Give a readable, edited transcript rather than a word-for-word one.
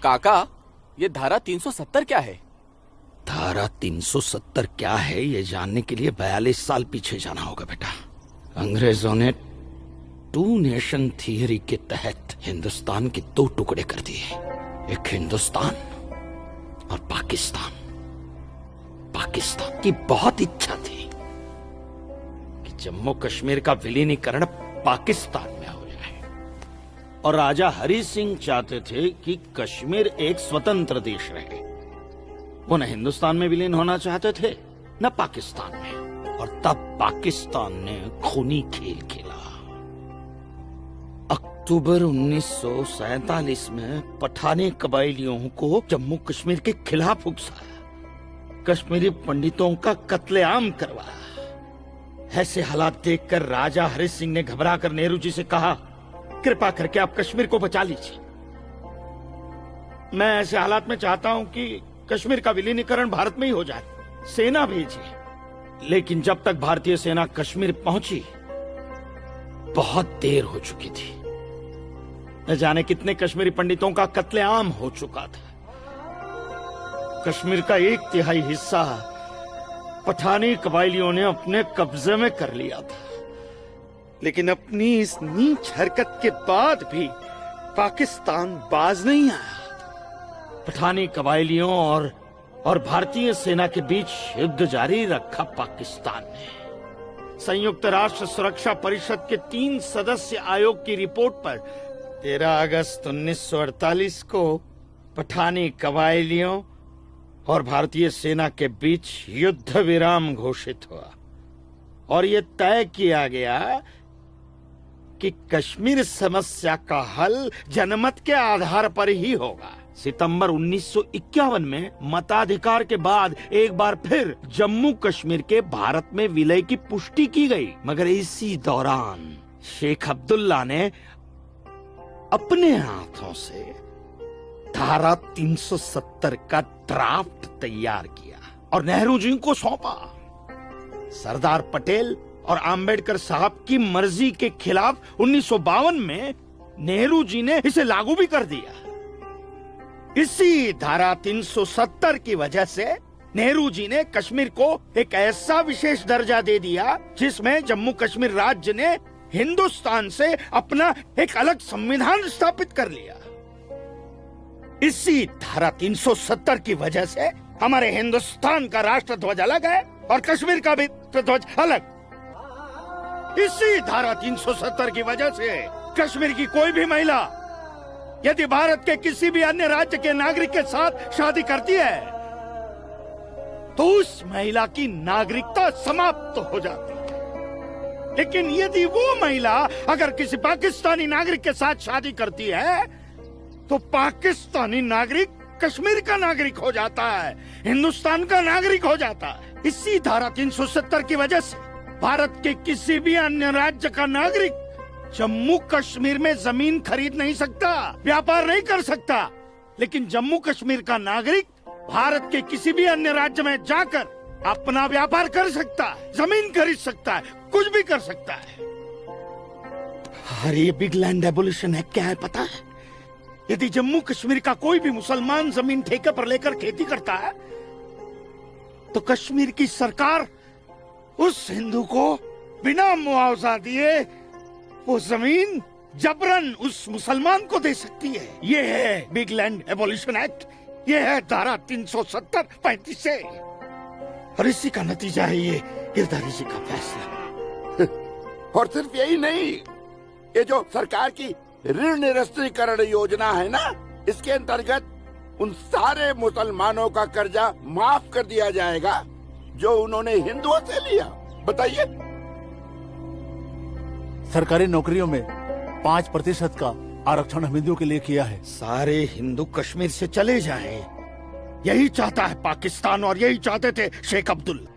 काका, ये धारा 370 क्या है? धारा 370 क्या है ये जानने के लिए 42 साल पीछे जाना होगा बेटा। अंग्रेजों ने टू नेशन थियरी के तहत हिंदुस्तान के दो टुकड़े कर दिए, एक हिंदुस्तान और पाकिस्तान। पाकिस्तान की बहुत इच्छा थी कि जम्मू कश्मीर का विलीनीकरण पाकिस्तान में हो जाए, और राजा हरि सिंह चाहते थे कि कश्मीर एक स्वतंत्र देश रहे। वो न हिंदुस्तान में विलीन होना चाहते थे न पाकिस्तान में, और तब पाकिस्तान ने खूनी खेल खेला। अक्टूबर 1947 में पठानी कबायलियों को जम्मू कश्मीर के खिलाफ उकसाया, कश्मीरी पंडितों का कत्लेआम करवाया। ऐसे हालात देखकर राजा हरि सिंह ने घबराकर नेहरू जी से कहा, कृपा करके आप कश्मीर को बचा लीजिए। मैं ऐसे हालात में चाहता हूं कि कश्मीर का विलीनीकरण भारत में ही हो जाए, सेना भेजिए। लेकिन जब तक भारतीय सेना कश्मीर पहुंची बहुत देर हो चुकी थी। न जाने कितने कश्मीरी पंडितों का कत्लेआम हो चुका था। कश्मीर का 1/3 हिस्सा पठानी कबायलियों ने अपने कब्जे में कर लिया था। लेकिन अपनी इस नीच हरकत के बाद भी पाकिस्तान बाज नहीं आया। पठानी कबायलियों और भारतीय सेना के बीच युद्ध जारी रखा पाकिस्तान ने। संयुक्त राष्ट्र सुरक्षा परिषद के 3 सदस्य आयोग की रिपोर्ट पर 13 अगस्त 1948 को पठानी कबायलियों और भारतीय सेना के बीच युद्ध विराम घोषित हुआ, और यह तय किया गया कि कश्मीर समस्या का हल जनमत के आधार पर ही होगा। सितंबर 1951 में मताधिकार के बाद एक बार फिर जम्मू कश्मीर के भारत में विलय की पुष्टि की गई, मगर इसी दौरान शेख अब्दुल्ला ने अपने हाथों से धारा 370 का ड्राफ्ट तैयार किया और नेहरू जी को सौंपा। सरदार पटेल और आम्बेडकर साहब की मर्जी के खिलाफ 1952 में नेहरू जी ने इसे लागू भी कर दिया। इसी धारा 370 की वजह से नेहरू जी ने कश्मीर को एक ऐसा विशेष दर्जा दे दिया जिसमें जम्मू कश्मीर राज्य ने हिंदुस्तान से अपना एक अलग संविधान स्थापित कर लिया। इसी धारा 370 की वजह से हमारे हिंदुस्तान का राष्ट्र ध्वज अलग है और कश्मीर का भी ध्वज अलग। इसी धारा 370 की वजह से कश्मीर की कोई भी महिला यदि भारत के किसी भी अन्य राज्य के नागरिक के साथ शादी करती है तो उस महिला की नागरिकता समाप्त हो जाती है। लेकिन यदि वो महिला अगर किसी पाकिस्तानी नागरिक के साथ शादी करती है तो पाकिस्तानी नागरिक कश्मीर का नागरिक हो जाता है, हिंदुस्तान का नागरिक हो जाता है। इसी धारा 370 की वजह से भारत के किसी भी अन्य राज्य का नागरिक जम्मू कश्मीर में जमीन खरीद नहीं सकता, व्यापार नहीं कर सकता। लेकिन जम्मू कश्मीर का नागरिक भारत के किसी भी अन्य राज्य में जाकर अपना व्यापार कर सकता है, जमीन खरीद सकता है, कुछ भी कर सकता है। अरे ये बिग लैंड एबोलिशन है, क्या है पता है? यदि जम्मू कश्मीर का कोई भी मुसलमान जमीन ठेके पर लेकर खेती करता है तो कश्मीर की सरकार उस हिंदू को बिना मुआवजा दिए वो जमीन जबरन उस मुसलमान को दे सकती है। ये है बिग लैंड एबोलिशन एक्ट, ये है धारा 370-35 से, और इसी का नतीजा है ये गिरधारी जी का फैसला। और सिर्फ यही नहीं, ये जो सरकार की ऋण निरस्तीकरण योजना है ना, इसके अंतर्गत उन सारे मुसलमानों का कर्जा माफ कर दिया जाएगा जो उन्होंने हिंदुओं से लिया। बताइए। सरकारी नौकरियों में 5% का आरक्षण हम हिंदुओं के लिए किया है। सारे हिंदू कश्मीर से चले जाएं, यही चाहता है पाकिस्तान और यही चाहते थे शेख अब्दुल्ला।